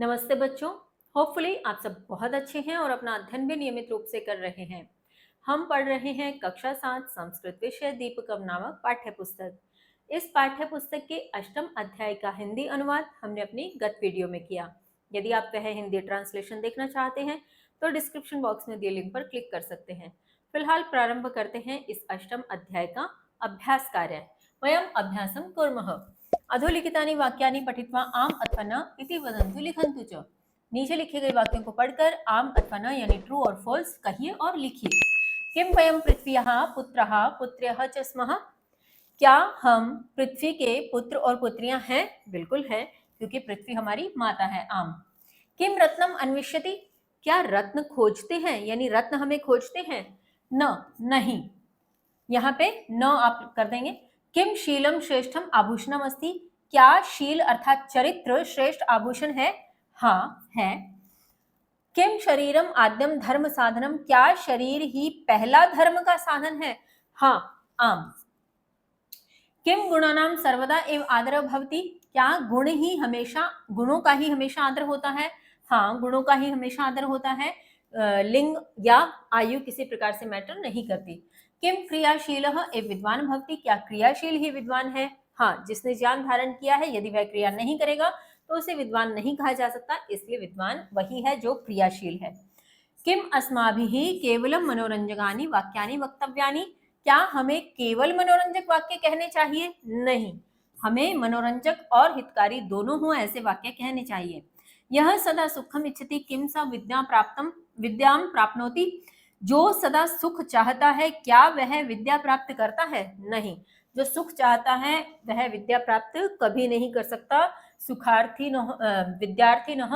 नमस्ते बच्चों। होपफुली आप सब बहुत अच्छे हैं और अपना अध्ययन भी नियमित रूप से कर रहे हैं। हम पढ़ रहे हैं कक्षा 7 संस्कृत विषय दीपकम नामक पाठ्य पुस्तक। इस पाठ्य पुस्तक के अष्टम अध्याय का हिंदी अनुवाद हमने अपनी गत वीडियो में किया। यदि आप वह हिंदी ट्रांसलेशन देखना चाहते हैं तो डिस्क्रिप्शन बॉक्स में दिए लिंक पर क्लिक कर सकते हैं। फिलहाल प्रारंभ करते हैं इस अष्टम अध्याय का अभ्यास कार्य। वयम अभ्यासम कुर्मः। अधोलिखितानि वाक्यानि पठित्वा आम अथवा न इति वदन्तु लिखन्तु च। नीचे लिखे गए वाक्यों को पढ़कर आम अथवा न यानी ट्रू और फॉल्स कहिए और लिखिए। किम वयम पृथ्व्याः पुत्रः पुत्र्यः च स्मः। क्या हम पृथ्वी के पुत्र और पुत्रियां हैं? बिल्कुल है, क्योंकि पृथ्वी हमारी माता है। आम। किम रत्नम अन्विष्यति। क्या रत्न खोजते हैं यानी रत्न हमें खोजते हैं? न, नहीं। यहाँ पे न आप कर देंगे। किम शीलम श्रेष्ठम आभूषणम अस्ति। क्या शील अर्थात चरित्र श्रेष्ठ आभूषण है? हाँ है। किम शरीरम आद्यम धर्म साधनम। क्या शरीर ही पहला धर्म का साधन है? हाँ, आम। किम गुणानाम सर्वदा एव आदर भवति। क्या गुणों का ही हमेशा आदर होता है? हाँ, गुणों का ही हमेशा आदर होता है। लिंग या आयु किसी प्रकार से मैटर नहीं करती। किम क्रियाशील एव विद्वान भवति। क्या क्रियाशील ही विद्वान है? हाँ, जिसने ज्ञान धारण किया है यदि वह क्रिया नहीं करेगा तो उसे विद्वान नहीं कहा जा सकता, इसलिए विद्वान वही है जो क्रियाशील है। किम अस्माभिः केवलम मनोरंजकानि वाक्यानि वक्तव्यानि। क्या हमें केवल मनोरंजक वाक्य कहने चाहिए? नहीं, हमें मनोरंजक और हितकारी दोनों हो ऐसे वाक्य कहने चाहिए। यह सदा सुखम इच्छति किम स विद्याम प्राप्नोति। जो सदा सुख चाहता है क्या वह विद्या प्राप्त करता है? नहीं, जो सुख चाहता है वह विद्या प्राप्त कभी नहीं कर सकता। सुखार्थी न विद्यार्थी न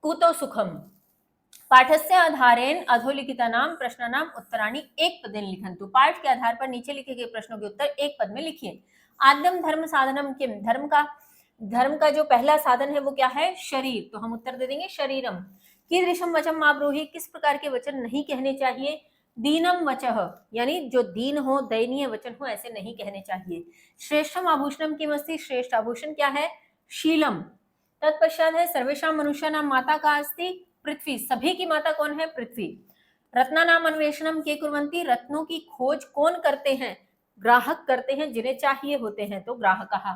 कुतो सुखम। पाठस्य आधारेण अधोलिखितानां प्रश्नानां उत्तराणि एक पदेन लिखन्तु। पाठ के आधार पर नीचे लिखे गए प्रश्नों के उत्तर एक पद में लिखिए। आद्यम धर्म साधनम किम। धर्म का जो पहला साधन है वो क्या है? शरीर। तो हम उत्तर दे देंगे शरीरम। कीदृशम वचम आब्रूहि। किस प्रकार के वचन नहीं कहने चाहिए? दीनम वचः यानी जो दीन हो, दयनीय वचन हो, ऐसे नहीं कहने चाहिए। श्रेष्ठम आभूषणम किम अस्ति। श्रेष्ठ आभूषण क्या है? शीलम। तत्पश्चात है सर्वेषां मनुष्याणां माता का अस्ति। पृथ्वी। सभी की माता कौन है? पृथ्वी। रत्नानाम अन्वेषणम के कुर्वन्ति। रत्नों की खोज कौन करते हैं? ग्राहक करते हैं, जिन्हें चाहिए होते हैं तो ग्राहकः।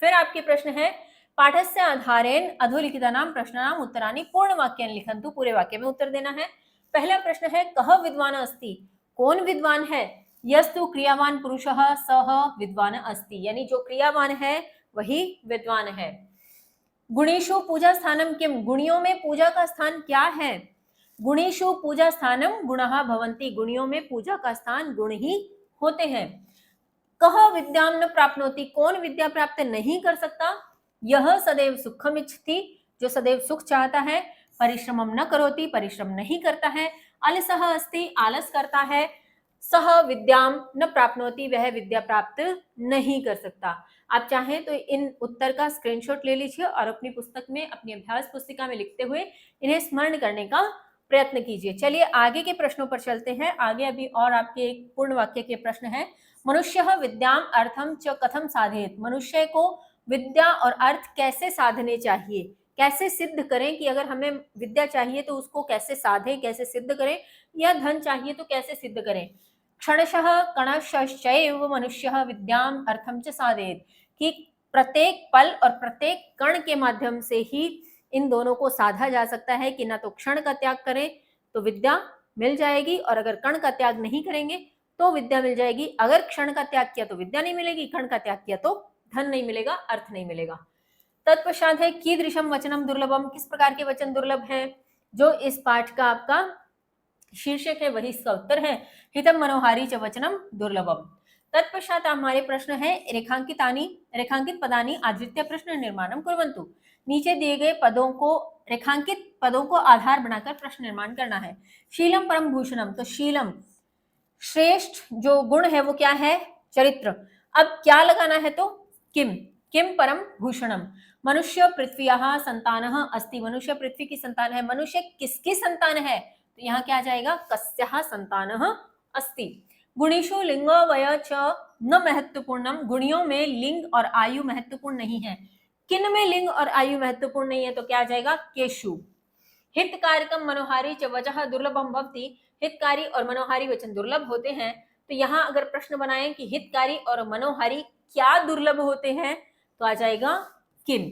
फिर आपके प्रश्न है पाठस्य आधारेण अधोलिखितानां प्रश्नानां उत्तराणि पूर्ण वाक्येन लिखन्तु। पूरे वाक्य में उत्तर देना है। पहला प्रश्न है कः विद्वान अस्ति। कौन विद्वान है? यस्तु क्रियावान पुरुषः सः विद्वान अस्ति। यानी जो क्रियावान है वही विद्वान है। गुणेषु पूजा स्थानम किम। गुणियों में पूजा का स्थान क्या है? गुणेषु पूजा स्थानम गुणः भवन्ति। गुणियों में पूजा का स्थान गुण ही होते हैं। कः विद्याम न प्राप्नोति। कौन विद्या प्राप्त नहीं कर सकता? यह सदैव सुखम इच्छति। जो सदैव सुख चाहता है। परिश्रमम न करोति। परिश्रम नहीं करता है। अलसः अस्ति। आलस करता है। सह विद्याम न प्राप्नोति। वह विद्या प्राप्त नहीं कर सकता। आप चाहें तो इन उत्तर का स्क्रीनशॉट ले लीजिए और अपनी पुस्तक में, अपनी अभ्यास पुस्तिका में लिखते हुए इन्हें स्मरण करने का प्रयत्न कीजिए। चलिए आगे के प्रश्नों पर चलते हैं। आगे अभी और आपके एक पूर्ण वाक्य के प्रश्न है। मनुष्य विद्याम अर्थम च कथम साधेत। मनुष्य को विद्या और अर्थ कैसे साधने चाहिए, कैसे सिद्ध करें कि अगर हमें विद्या चाहिए तो उसको कैसे साधें, कैसे सिद्ध करें, या धन चाहिए तो कैसे सिद्ध करें। क्षणशः कणशश्चैव मनुष्यः विद्याम अर्थम च साधेत। कि प्रत्येक पल और प्रत्येक कण के माध्यम से ही इन दोनों को साधा जा सकता है कि ना तो क्षण का त्याग करें तो विद्या मिल जाएगी, और अगर कण का त्याग नहीं करेंगे तो विद्या मिल जाएगी। अगर क्षण का त्याग किया तो विद्या नहीं मिलेगी, कण का त्याग किया तो धन नहीं मिलेगा, अर्थ नहीं मिलेगा। तत्पश्चात है कीदृशम वचनम दुर्लभम। किस प्रकार के वचन दुर्लभ हैं? जो इस पाठ का आपका शीर्षक है वही इसका उत्तर है। हितम मनोहारी च वचनम दुर्लभम। तत्पश्चात हमारे प्रश्न है रेखांकित पदानि आधृत्य प्रश्न निर्माणम कुर्वन्तु। नीचे दिए गए रेखांकित पदों को आधार बनाकर प्रश्न निर्माण करना है। शीलम परम भूषणम। तो शीलम श्रेष्ठ जो गुण है वो क्या है? चरित्र। अब क्या लगाना है? तो किम परम भूषणम। मनुष्य पृथ्व्याः संतानः अस्ति। मनुष्य पृथ्वी की संतान है। मनुष्य किसकी संतान है? तो यहाँ क्या आ जाएगा? कस्याः संतानः अस्ति। गुणेषु लिंग वय च न महत्वपूर्णम। गुणियों में लिंग और आयु महत्वपूर्ण नहीं है। किन में लिंग और आयु महत्वपूर्ण नहीं है, तो क्या आ जाएगा, केशु। हितकारकम मनोहारी च वचः दुर्लभम भवति, हितकारी और मनोहारी वचन दुर्लभ होते हैं। तो यहाँ अगर प्रश्न बनाए कि हितकारी और मनोहारी क्या दुर्लभ होते हैं, तो आ जाएगा किम।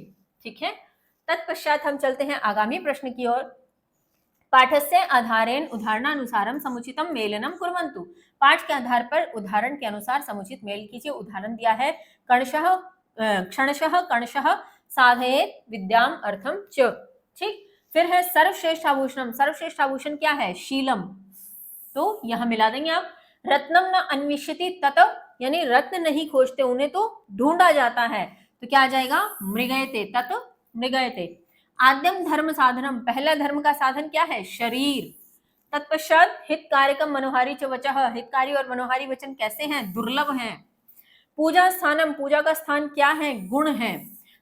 ठीक है, तत्पश्चात हम चलते हैं आगामी प्रश्न की ओर। पाठस्य आधारेण उदाहरणानुसारम समुचितम मेलनम कुर्वन्तु। पाठ के आधार पर उदाहरण के अनुसार समुचित मेल कीजिए। उदाहरण दिया है क्षणशः कणशः साधयेत् विद्याम अर्थम च। ठीक, फिर है सर्वश्रेष्ठ आभूषणम। सर्वश्रेष्ठ आभूषण क्या है, शीलम। तो यहां मिला देंगे आप। रत्नम न अन्विष्यति तत, यानी रत्न नहीं खोजते उन्हें तो ढूंढा जाता है, तो क्या आ जाएगा, मृगयते, तत मृगयते। आद्यम धर्म साधनम, पहला धर्म का साधन क्या है, शरीर। तत्पश्चात हित कार्यकम मनोहारी च वचः, हितकारी और मनोहारी वचन कैसे हैं, दुर्लभ हैं। पूजा स्थानम, पूजा का स्थान क्या है, गुण है।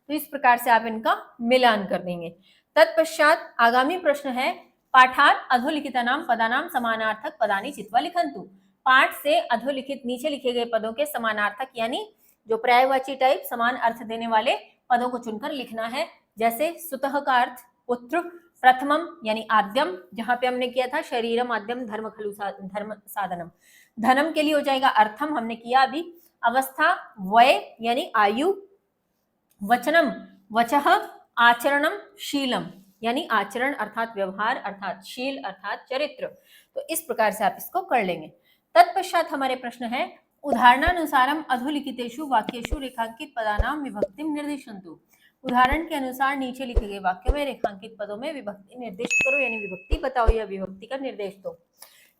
तो इस प्रकार से आप इनका मिलान कर देंगे। तत्पश्चात आगामी प्रश्न है, पाठात अधोलिखितानाम पदानाम समानार्थक पदानि चित्वा लिखन्तु। पाठ से अधोलिखित नीचे लिखे गए पदों के समानार्थक यानी जो पर्यायवाची टाइप समान अर्थ देने वाले पदों को चुनकर लिखना है। जैसे सुतः का अर्थ पुत्र, प्रथमम यानी आद्यम, जहां पे हमने किया था शरीरम आद्यम धर्म खलु धर्म साधनम। धनम के लिए हो जाएगा अर्थम, हमने किया अभी। अवस्था वय यानी आयु। वचनम वचः, आचरणम शीलम यानी आचरण अर्थात व्यवहार अर्थात शील अर्थात चरित्र। तो इस प्रकार से आप इसको कर लेंगे। तत्पश्चात हमारे प्रश्न है, उदाहरणानुसारम अधोलिखितेषु वाक्येषु रेखांकित पदानाम विभक्तिम निर्दिशन्तु। उदाहरण के अनुसार नीचे लिखे गए वाक्य में रेखांकित पदों में विभक्ति निर्दिष्ट करो, यानी विभक्ति बताओ या विभक्ति का निर्देश दो।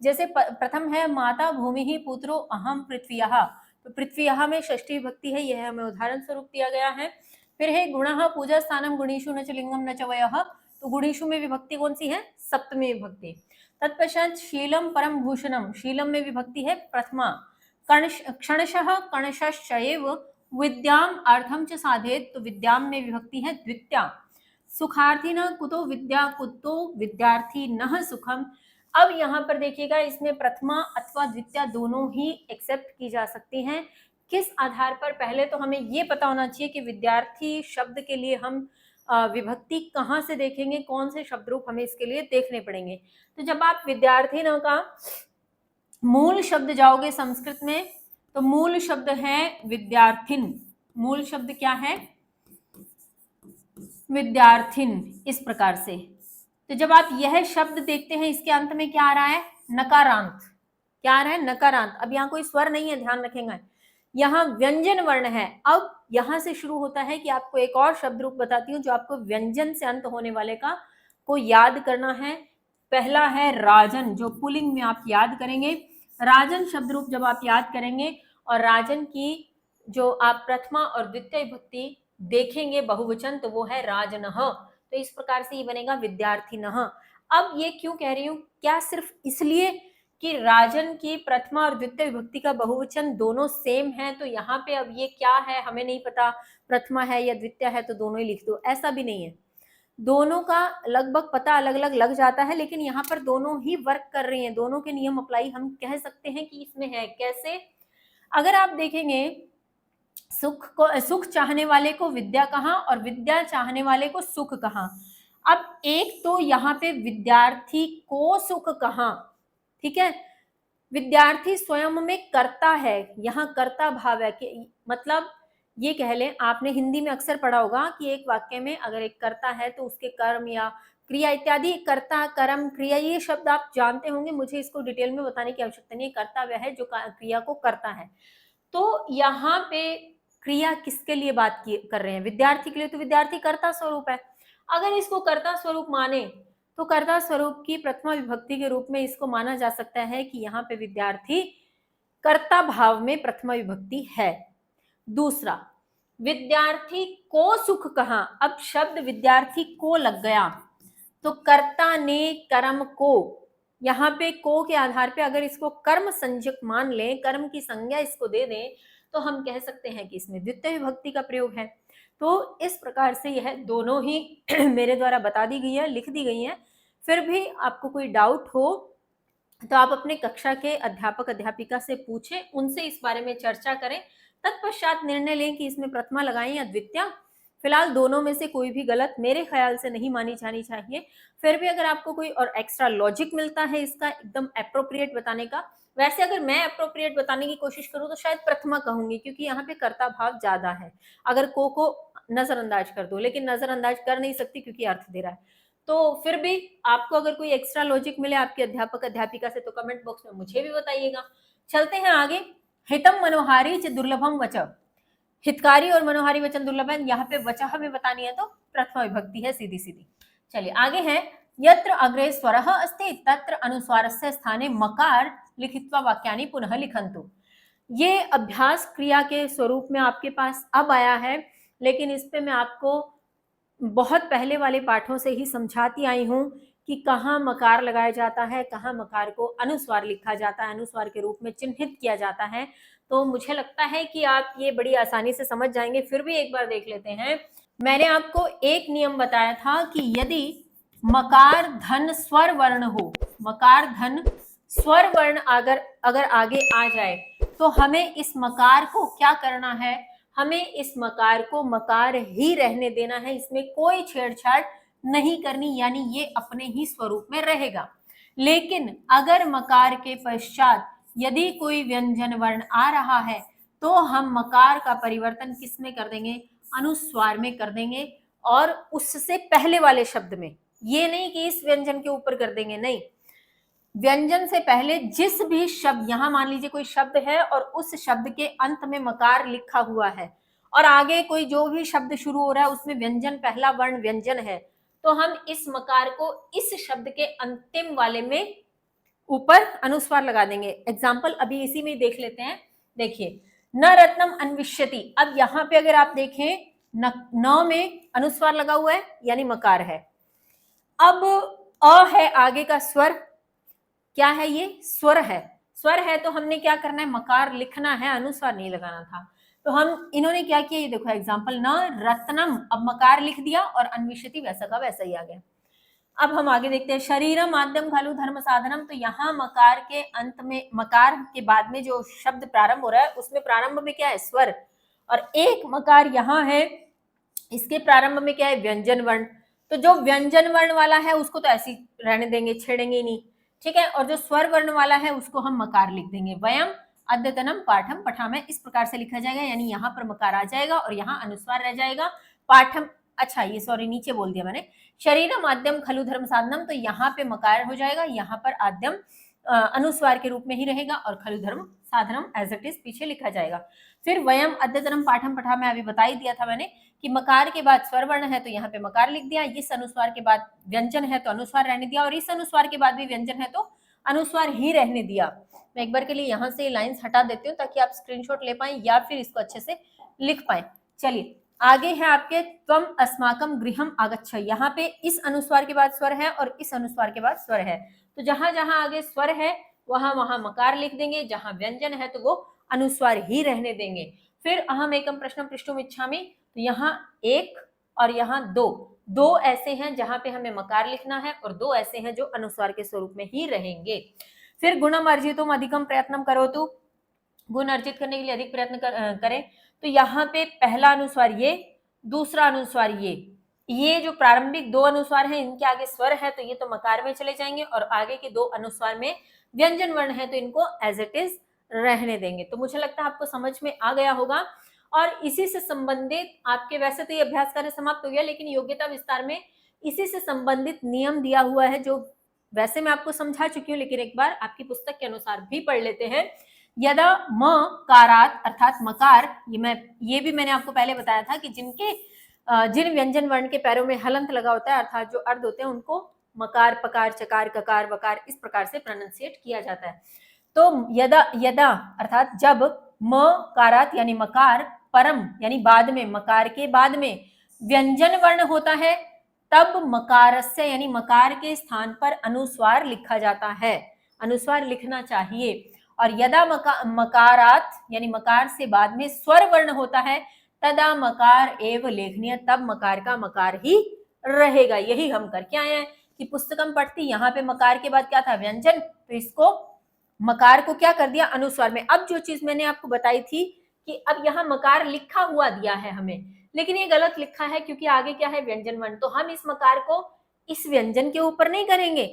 जैसे प्रथम है, माता भूमि ही पुत्रो अहम पृथ्व्याः। तो पृथ्व्याः में षष्ठी विभक्ति है, यह हमें उदाहरण स्वरूप दिया गया है। फिर है गुणः पूजा स्थानम गुणीषु न च लिंगम न च वयः। तो गुणीषु में विभक्ति कौन सी है, सप्तमी विभक्ति। तत्पश्चात शीलम परम भूषणम, शीलम में विभक्ति है प्रथमा। क्षणशः कणशश्चैव विद्याम अर्थम च साधेत, तो विद्याम में विभक्ति है द्वितीया। सुखार्थी न कुतो विद्या कुतो विद्यार्थी न सुखम। अब यहाँ पर देखिएगा, इसमें प्रथमा अथवा द्वितीया दोनों ही एक्सेप्ट की जा सकती हैं। किस आधार पर, पहले तो हमें ये पता होना चाहिए कि विद्यार्थी शब्द के लिए हम विभक्ति कहाँ से देखेंगे, कौन से शब्द रूप हमें इसके लिए देखने पड़ेंगे। तो जब आप विद्यार्थी न का मूल शब्द जाओगे संस्कृत में, तो मूल शब्द है विद्यार्थिन। मूल शब्द क्या है, विद्यार्थिन, इस प्रकार से। तो जब आप यह शब्द देखते हैं, इसके अंत में क्या आ रहा है, नकारांत। क्या आ रहा है, नकारांत। अब यहाँ कोई स्वर नहीं है, ध्यान रखेंगे, यहाँ व्यंजन वर्ण है। अब यहां से शुरू होता है कि आपको एक और शब्द रूप बताती हूँ जो आपको व्यंजन से अंत होने वाले का को याद करना है। पहला है राजन, जो पुल्लिंग में आप याद करेंगे। राजन शब्द रूप जब आप याद करेंगे और राजन की जो आप प्रथमा और द्वितीय विभक्ति देखेंगे बहुवचन, तो वो है राजनः। तो इस प्रकार से ये बनेगा विद्यार्थिनः। अब ये क्यों कह रही हूँ, क्या सिर्फ इसलिए कि राजन की प्रथमा और द्वितीय विभक्ति का बहुवचन दोनों सेम है, तो यहाँ पे अब ये क्या है हमें नहीं पता, प्रथमा है या द्वितीय है तो दोनों ही लिख दो, ऐसा भी नहीं है। दोनों का लगभग पता अलग अलग लग जाता है, लेकिन यहाँ पर दोनों ही वर्क कर रही हैं, दोनों के नियम अप्लाई हम कह सकते हैं कि इसमें है। कैसे, अगर आप देखेंगे, सुख चाहने वाले को विद्या कहा और विद्या चाहने वाले को सुख कहा। अब एक तो यहाँ पे विद्यार्थी को सुख कहा, ठीक है, विद्यार्थी स्वयं में कर्ता है, यहाँ कर्ता भाव है कि मतलब ये कह लें, आपने हिंदी में अक्सर पढ़ा होगा कि एक वाक्य में अगर एक कर्ता है तो उसके कर्म या क्रिया इत्यादि, कर्ता कर्म क्रिया ये शब्द आप जानते होंगे, मुझे इसको डिटेल में बताने की आवश्यकता नहीं है। कर्ता वह है जो क्रिया को करता है। तो यहाँ पे क्रिया किसके लिए बात कर रहे हैं, विद्यार्थी के लिए, तो विद्यार्थी कर्ता स्वरूप है। अगर इसको कर्ता स्वरूप माने तो कर्ता स्वरूप की प्रथमा विभक्ति के रूप में इसको माना जा सकता है कि यहाँ पे विद्यार्थी कर्ता भाव में प्रथमा विभक्ति है। दूसरा, विद्यार्थी को सुख कहा। अब शब्द विद्यार्थी को लग गया, तो कर्ता ने कर्म को, यहाँ पे को के आधार पे अगर इसको कर्म संज्ञक मान लें, कर्म की संज्ञा इसको दे दें, तो हम कह सकते हैं कि इसमें द्वितीय विभक्ति का प्रयोग है। तो इस प्रकार से यह दोनों ही मेरे द्वारा बता दी गई है, लिख दी गई है। फिर भी आपको कोई डाउट हो तो आप अपने कक्षा के अध्यापक अध्यापिका से पूछें, उनसे इस बारे में चर्चा करें, तत्पश्चात निर्णय लें कि इसमें प्रथमा लगाएं या द्वितीया। फिलहाल दोनों में से कोई भी गलत मेरे ख्याल से नहीं मानी जानी चाहिए। फिर भी अगर आपको कोई और एक्स्ट्रा लॉजिक मिलता है इसका एकदम अप्रोप्रिएट बताने का, वैसे अगर मैं अप्रोप्रिएट बताने की कोशिश करूं तो शायद प्रथमा कहूंगी, क्योंकि यहाँ पे कर्ता भाव ज्यादा है। अगर को नजरअंदाज कर दो, लेकिन नजरअंदाज कर नहीं सकती क्योंकि अर्थ दे रहा है। तो फिर भी आपको अगर कोई एक्स्ट्रा लॉजिक मिले आपके अध्यापक अध्यापिका से तो कमेंट बॉक्स में मुझे भी बताइएगा। चलते हैं आगे। हितम मनोहारी च दुर्लभम वच, हितकारी और मनोहारी वचन दुर्लभ है। यहाँ पे वचः में बतानी है तो प्रथमा विभक्ति है सीधी सीधी। चलिए आगे है, यत्र अग्रे स्वरः अस्ति तत्र अनुस्वारस्य स्थाने मकार लिखित्वा वाक्यानि पुनः लिखन्तु। ये अभ्यास क्रिया के स्वरूप में आपके पास अब आया है, लेकिन इस पे मैं आपको बहुत पहले वाले पाठों से ही समझाती आई हूँ कि कहाँ मकार लगाया जाता है, कहाँ मकार को अनुस्वार लिखा जाता है, अनुस्वार के रूप में चिन्हित किया जाता है। तो मुझे लगता है कि आप ये बड़ी आसानी से समझ जाएंगे। फिर भी एक बार देख लेते हैं। मैंने आपको एक नियम बताया था कि यदि मकार धन स्वर वर्ण हो, मकार धन स्वर वर्ण अगर आगे आ जाए तो हमें इस मकार को क्या करना है, हमें इस मकार को मकार ही रहने देना है, इसमें कोई छेड़छाड़ नहीं करनी, यानी ये अपने ही स्वरूप में रहेगा। लेकिन अगर मकार के पश्चात यदि कोई व्यंजन वर्ण आ रहा है तो हम मकार का परिवर्तन किस में कर देंगे, अनुस्वार में कर देंगे, और उससे पहले वाले शब्द में। ये नहीं कि इस व्यंजन के ऊपर कर देंगे, नहीं, व्यंजन से पहले जिस भी शब्द, यहां मान लीजिए कोई शब्द है और उस शब्द के अंत में मकार लिखा हुआ है और आगे कोई जो भी शब्द शुरू हो रहा है उसमें व्यंजन, पहला वर्ण व्यंजन है, तो हम इस मकार को इस शब्द के अंतिम वाले में ऊपर अनुस्वार लगा देंगे। एग्जाम्पल अभी इसी में देख लेते हैं। देखिए, न रत्नम अन्विष्यति, अब यहाँ पे अगर आप देखें न में अनुस्वार लगा हुआ है यानी मकार है। अब अ है आगे का स्वर, क्या है ये, स्वर है। स्वर है तो हमने क्या करना है, मकार लिखना है, अनुस्वार नहीं लगाना था। तो हम, इन्होंने क्या किया, ये देखो एग्जाम्पल, न रत्नम, अब मकार लिख दिया और अन्विष्यति वैसा का वैसा ही आ गया। अब हम आगे देखते हैं, शरीरम माध्यम खलु धर्म साधनम, तो यहाँ मकार के अंत में, मकार के बाद में जो शब्द प्रारंभ हो रहा है उसमें प्रारंभ में क्या है, स्वर, और एक मकार यहाँ है, इसके प्रारंभ में क्या है, व्यंजन वर्ण। तो जो व्यंजन वर्ण वाला है उसको तो ऐसे रहने देंगे, छेड़ेंगे ही नहीं, ठीक है। और जो स्वर वर्ण वाला है उसको हम मकार लिख देंगे। वयम अद्यतनम पाठम पठामः, इस प्रकार से लिखा जाएगा, यानी यहाँ पर मकार आ जाएगा और यहाँ अनुस्वार रह जाएगा। पाठम, अच्छा ये सॉरी नीचे बोल दिया मैंने, शरीरम आद्यम खलु धर्म साधनम, तो यहाँ पे मकार हो जाएगा, यहाँ पर आद्यम अनुस्वार के रूप में ही रहेगा और खलु धर्म साधनम एज इट इज पीछे लिखा जाएगा। फिर वयम अद्यतनम पाठम पठामः, अभी बता ही दिया था मैंने कि मकार के बाद स्वर वर्ण है तो यहाँ पे मकार लिख दिया, इस अनुस्वार के बाद व्यंजन है तो अनुस्वार रहने दिया, और इस अनुस्वार के बाद भी व्यंजन है तो अनुस्वार ही रहने दिया। मैं एक बार के लिए यहाँ से लाइंस हटा देती हूँ ताकि आप स्क्रीनशॉट ले पाए या फिर इसको अच्छे से लिख पाए। चलिए आगे है आपके, त्वम अस्माकम गृहम आगच्छ, यहाँ पे इस अनुस्वार के बाद स्वर है और इस अनुस्वार के बाद स्वर है, तो जहां जहां आगे स्वर है वहां वहां मकार लिख देंगे, जहां व्यंजन है तो वो अनुस्वार ही रहने देंगे। फिर अहम एकम प्रश्न पृष्ठुम इच्छामि, तो यहाँ एक और यहाँ दो ऐसे हैं जहां पे हमें मकार लिखना है और दो ऐसे हैं जो अनुस्वार के स्वरूप में ही रहेंगे। फिर गुणम अर्जितुम अधिकम प्रयत्नम करोतु, गुण अर्जित करने के लिए अधिक प्रयत्न करें, तो यहाँ पे पहला अनुस्वार ये, दूसरा अनुस्वार ये जो प्रारंभिक दो अनुस्वार हैं इनके आगे स्वर है तो ये तो मकार में चले जाएंगे, और आगे के दो अनुस्वार में व्यंजन वर्ण है तो इनको एज इट इज रहने देंगे। तो मुझे लगता है आपको समझ में आ गया होगा। और इसी से संबंधित आपके, वैसे तो ये अभ्यास कार्य समाप्त हो गया, लेकिन योग्यता विस्तार में इसी से संबंधित नियम दिया हुआ है जो वैसे मैं आपको समझा चुकी हूँ, लेकिन एक बार आपकी पुस्तक के अनुसार भी पढ़ लेते हैं। यदा मकारात अर्थात मकार, ये भी मैंने आपको पहले बताया था कि जिन व्यंजन वर्ण के पैरों में हलंत लगा होता है अर्थात जो अर्ध होते हैं उनको मकार, पकार, चकार, ककार, वकार इस प्रकार से प्रोनाउंसिएट किया जाता है। तो यदा अर्थात जब मकारात यानी मकार, परम यानी बाद में, मकार के बाद में व्यंजन वर्ण होता है तब मकारस्य यानी मकार के स्थान पर अनुस्वार लिखा जाता है, अनुस्वार लिखना चाहिए। और यदा मकारात यानी मकार से बाद में स्वर वर्ण होता है तदा मकार एव लेखनीय, तब मकार का मकार ही रहेगा। यही हम करके आए हैं कि पुस्तकम पढ़ती, यहाँ पे मकार के बाद क्या था, व्यंजन, तो इसको मकार को क्या कर दिया, अनुस्वार में। अब जो चीज मैंने आपको बताई थी कि अब यहाँ मकार लिखा हुआ दिया है हमें, लेकिन ये गलत लिखा है क्योंकि आगे क्या है, व्यंजन वर्ण। तो हम इस मकार को इस व्यंजन के ऊपर नहीं करेंगे,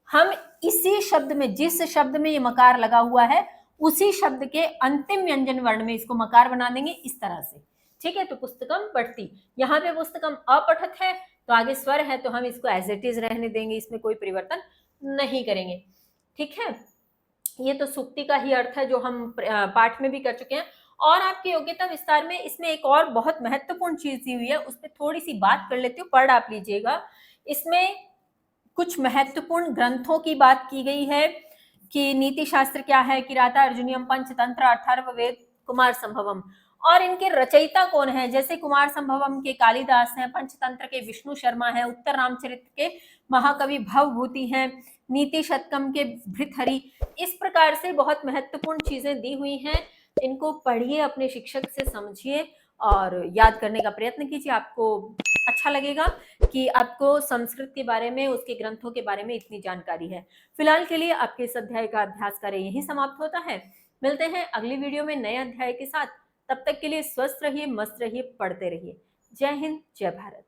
हम इसी शब्द में, जिस शब्द में ये मकार लगा हुआ है, उसी शब्द के अंतिम व्यंजन वर्ण में इसको मकार बना देंगे इस तरह से। ठीक है, तो पुस्तकम पठती, यहाँ पे पुस्तकम अपठत है तो आगे स्वर है तो हम इसको एज इट इज रहने देंगे, इसमें कोई परिवर्तन नहीं करेंगे। ठीक है, ये तो सूक्ति का ही अर्थ है जो हम पाठ में भी कर चुके हैं। और आपके योग्यता विस्तार में इसमें एक और बहुत महत्वपूर्ण चीज दी हुई है, उस पर थोड़ी सी बात कर लेती हूँ, पढ़ आप लीजिएगा। इसमें कुछ महत्वपूर्ण ग्रंथों की बात की गई है कि नीति शास्त्र क्या है, किराता अर्जुनियम, पंचतंत्र, अथर्ववेद, कुमार संभवम, और इनके रचयिता कौन है। जैसे कुमार संभवम के कालिदास हैं, पंचतंत्र के विष्णु शर्मा हैं, उत्तर रामचरित के महाकवि भवभूति हैं, नीति शतकम के भृतहरि। इस प्रकार से बहुत महत्वपूर्ण चीजें दी हुई हैं, इनको पढ़िए, अपने शिक्षक से समझिए और याद करने का प्रयत्न कीजिए। आपको अच्छा लगेगा कि आपको संस्कृत के बारे में, उसके ग्रंथों के बारे में इतनी जानकारी है। फिलहाल के लिए आपके इस अध्याय का अभ्यास कार्य यहीं समाप्त होता है। मिलते हैं अगली वीडियो में नए अध्याय के साथ। तब तक के लिए स्वस्थ रहिए, मस्त रहिए, पढ़ते रहिए। जय हिंद, जय भारत।